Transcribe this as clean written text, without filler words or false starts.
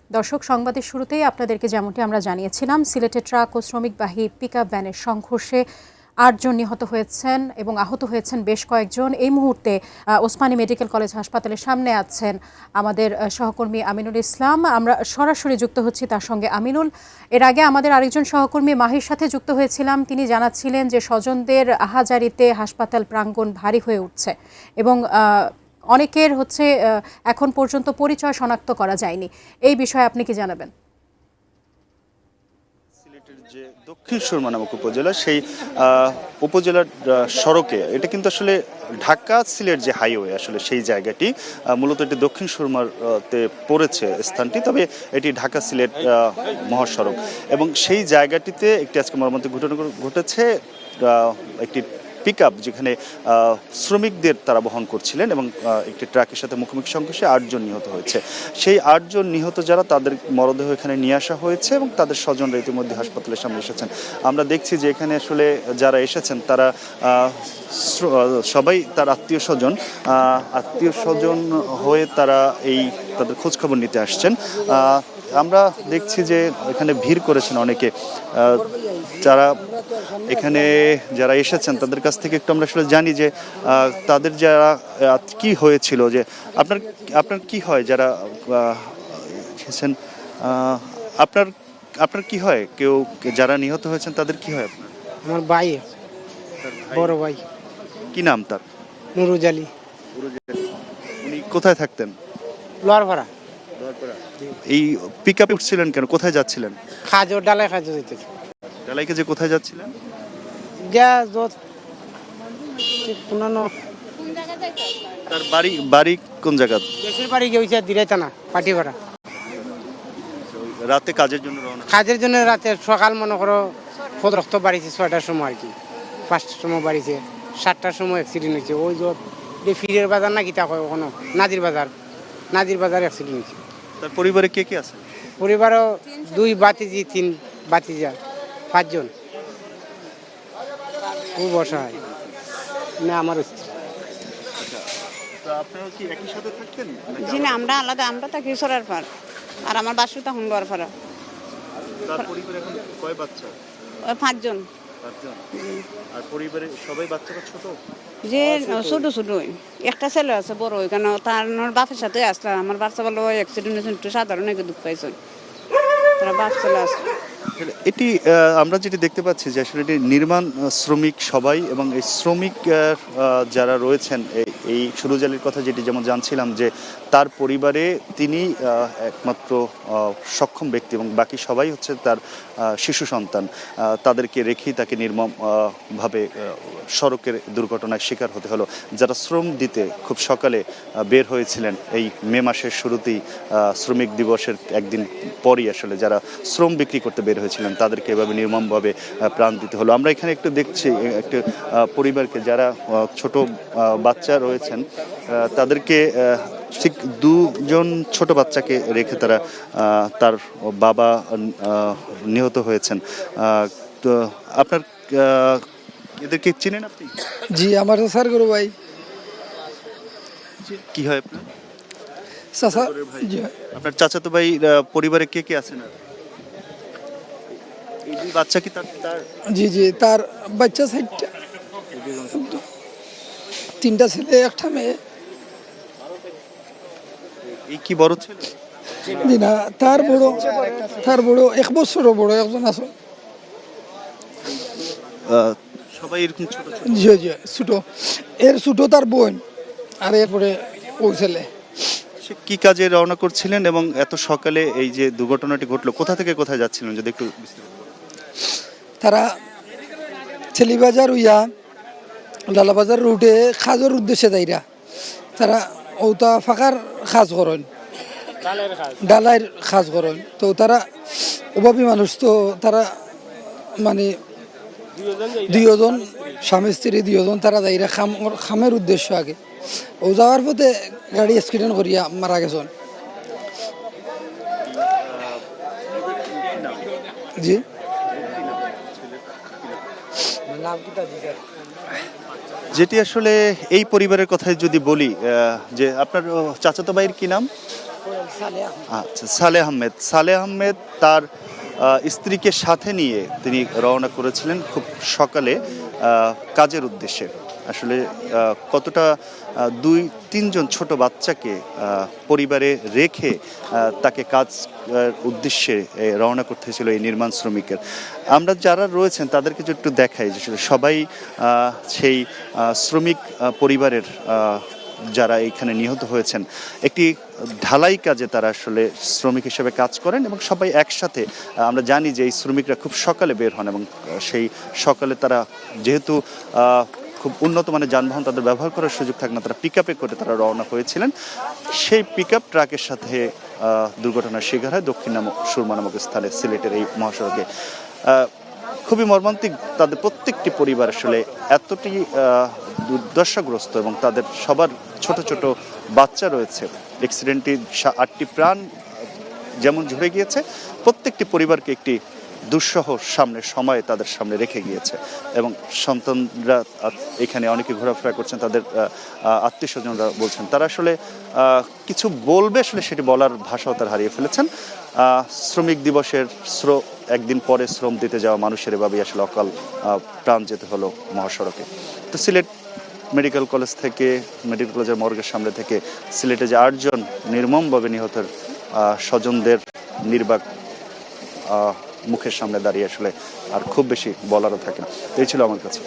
দর্শক, সংবাদের শুরুতেই আপনাদেরকে যেমনটি আমরা জানিয়েছিলাম, সিলেটে ট্রাক ও শ্রমিকবাহী পিকআপ ভ্যানের সংঘর্ষে 8 জন নিহত হয়েছেন এবং আহত হয়েছেন বেশ কয়েকজন। এই মুহূর্তে ওসমানী মেডিকেল কলেজ হাসপাতালের সামনে আছেন আমাদের সহকর্মী আমিনুল ইসলাম। আমরা সরাসরি যুক্ত হচ্ছি তার সঙ্গে। আমিনুল, এর আগে আমাদের আরেকজন সহকর্মী মাহির সাথে যুক্ত হয়েছিলাম। তিনি জানাচ্ছিলেন যে স্বজনদের আহাজারিতে হাসপাতাল প্রাঙ্গণ ভারী হয়ে উঠছে এবং অনেকের এখন পর্যন্ত পরিচয় শনাক্ত করা যায়নি। এই বিষয়ে আপনি কি জানাবেন? সিলেটের যে দক্ষিণ সুরমা নামক উপজেলা, সেই উপজেলার সড়কে, এটা কিন্তু আসলে ঢাকা সিলেট যে হাইওয়ে, আসলে সেই জায়গাটি মূলত এটি দক্ষিণ সুরমাতে পড়েছে স্থানটি, তবে এটি ঢাকা সিলেট মহাসড়ক এবং সেই জায়গাটিতে একটি আজকে মর্মান্তিক ঘটনা ঘটেছে। একটি পিকআপ যেখানে শ্রমিকদের তারা বহন করছিলেন এবং একটি ট্রাকের সাথে মুখোমুখি সংঘর্ষে 8 জন নিহত হয়েছে। সেই 8 জন নিহত যারা, তাদের মরদেহ এখানে নিয়ে আসা হয়েছে এবং তাদের স্বজনরা ইতিমধ্যে হাসপাতালের সামনে এসেছেন। আমরা দেখছি যে এখানে আসলে যারা এসেছেন তারা সবাই তার আত্মীয় স্বজন হয়ে তারা তাদের খোঁজখবর নিতে আসছেন। আমরা দেখছি যে এখানে ভিড় করেছেন অনেকে। যারা এসেছেন তাদের কাছ থেকে একটু আমরা আসলে জানি যে তাদের যারা কি হয়েছিল, যে আপনার কি হয় যারা এসেছেন, আপনার কি হয়, কেউ যারা নিহত হয়েছেন তাদের কি হয়? আমার ভাই, বড় ভাই। কি নাম তার? নুরুজালি। উনি কোথায় থাকতেন? লোয়ারপাড়া। এই পিকআপে উঠছিলেন কেন? কোথায় যাচ্ছিলেন? ডালাই খাজো যেতে। ডালাইকে যে কোথায় যাচ্ছিলেন? তার বাড়ি কোন জায়গা? দেশের বাড়ি গিয়েছে দিরাইতানা, পাটিপাড়া। রাতে কাজের জন্য রাতে সকাল মনে করো রক্ত বাড়িছে 6টার সময়, আর কি 5টার সময় বাড়িছে, 7টার সময় অ্যাক্সিডেন্ট হয়েছে। ওই যে ফিরের বাজার নাকি তা হয় ওখানে, নাজির বাজার অ্যাক্সিডেন্ট হয়েছে। তার পরিবারে কে কে আছে? পরিবারও 2 বাতিজি, 3 বাতিজা, 5 জন। খুব অসহায় না আমার স্ত্রী। জি না, আমরা আলাদা, আমরা থাকি সরার পার, আর আমার বাসু তখন লোয়ার পাড়া। তার পরিবারে এখন কয় বাচ্চা? 5 জন। আর পরিবারে সবাই বাচ্চারা ছোট? যে ছোট একটা ছেলে আছে বড়, ওইখানে তার বাপের সাথে আসলে আমার বাচ্চা বলো অ্যাক্সিডেন্ট হয়েছে, একটু সাধারণ একটু দুঃখ পাইছে, তারা বাপ ছেলে আসে। এটি আমরা যেটি দেখতে পাচ্ছি যে আসলে এটি নির্মাণ শ্রমিক সবাই, এবং এই শ্রমিক যারা রয়েছেন, এই সুরুজালির কথা যেটি যেমন জানছিলাম যে তার পরিবারে তিনি একমাত্র সক্ষম ব্যক্তি এবং বাকি সবাই হচ্ছে তার শিশু সন্তান। তাদেরকে রেখেই তাকে নির্মমভাবে সড়কের দুর্ঘটনায় শিকার হতে হলো। যারা শ্রম দিতে খুব সকালে বের হয়েছিলেন, এই মে মাসের শুরুতেই শ্রমিক দিবসের একদিন পরই আসলে যারা শ্রম বিক্রি করতে বের হয়েছিলেন, তাদেরকে এভাবে নির্মমভাবে প্রাণ দিতে হলো। আমরা এখানে একটু দেখছি একটা পরিবারকে, যারা ছোট বাচ্চা রয়েছেন, তাদেরকে ঠিক 2 জন ছোট বাচ্চাকে রেখে তার বাবা নিহত হয়েছেন। তো আপনার এদেরকে চিনেন আপনি? জি, আমার স্যার গুরু ভাই। কি হয় আপনার? চাচা। আপনার চাচাতো ভাই পরিবারে কে কে আছেন? এই বাচ্চা কি তার? জি, তার বাচ্চা 4টা, 3টা ছেলে, 1টা মেয়ে। এই কি বড় ছেলে? জি না, তার বড় 1 বছরও বড় একজন আছে। সবাই এরকম ছোট? জি, ছোট। এর ছোট তার বোন, আর এরপরে ওই ছেলে। সে কি কাজে রওনা করছিলেন এবং এত সকালে এই যে দুর্ঘটনাটি ঘটলো, কোথা থেকে কোথায় যাচ্ছিলেন যদি একটু বিস্তারিত বলেন? তারা ছেলিবাজার উইয়া লালাবাজার রুটে খাজের উদ্দেশ্যে যাইরা, তারা ওটা ফাঁকার খাজ করেন, ডালাইয়ের খাজ করেন। তো তারা অভাবী মানুষ, তো তারা মানে 2 জন স্বামী স্ত্রী 2 জন তারা যাইরা খামের উদ্দেশ্য আগে। ও যাওয়ার পথে গাড়ি অ্যাক্সিডেন্ট করিয়া মারা গেছেন। জি, যেটি আসলে এই পরিবারের কথাই যদি বলি, যে আপনার চাচাতো ভাইয়ের কি নাম? আচ্ছা, সালেহ আহমেদ তার স্ত্রীকে সাথে নিয়ে তিনি রওনা করেছিলেন খুব সকালে কাজের উদ্দেশ্যে। আসলে কতটা 2-3 ছোট বাচ্চাকে পরিবারে রেখে তাকে কাজ উদ্দেশ্যে রওনা করতে হয়েছিল এই নির্মাণ শ্রমিকের। আমরা যারা রয়েছেন তাদেরকে যদি একটু দেখাই যে সবাই সেই শ্রমিক পরিবারের যারা এইখানে নিহত হয়েছেন, একটি ঢালাই কাজে তারা আসলে শ্রমিক হিসেবে কাজ করেন এবং সবাই একসাথে। আমরা জানি যে এই শ্রমিকরা খুব সকালে বের হন এবং সেই সকালে তারা যেহেতু খুব উন্নত মানের যানবাহন তাদের ব্যবহার করার সুযোগ থাকে না, তারা পিক আপে করে তারা রওনা হয়েছিলেন। সেই পিক আপ ট্রাকের সাথে দুর্ঘটনার শিকার হয় দক্ষিণ সুরমা নামক স্থানে সিলেটের এই মহাসড়কে। খুবই মর্মান্তিক, তাদের প্রত্যেকটি পরিবার আসলে এতটি দুর্দশাগ্রস্ত এবং তাদের সবার ছোট ছোট বাচ্চা রয়েছে। অ্যাক্সিডেন্টটি 8টি প্রাণ যেমন ঝরে গিয়েছে, প্রত্যেকটি পরিবারকে একটি দুঃসহ সময় তাদের সামনে রেখে গিয়েছে এবং সন্তানরা এখানে অনেকে ঘোরাফেরা করছেন, তাদের আত্মীয় স্বজনরা বলছেন তারা আসলে কিছু বলবে, আসলে সেটি বলার ভাষাও তারা হারিয়ে ফেলেছেন। শ্রমিক দিবসের একদিন পরে শ্রম দিতে যাওয়া মানুষের এভাবেই আসলে অকাল প্রাণ যেতে হলো মহাসড়কে। তো সিলেট মেডিকেল কলেজের মর্গের সামনে থেকে সিলেটে যে 8 জন নির্মমভাবে নিহতের স্বজনদের নির্বাক মুখের সামনে দাঁড়িয়ে আসলে আর খুব বেশি বলারও থাকে না। এই ছিল আমার কাছে।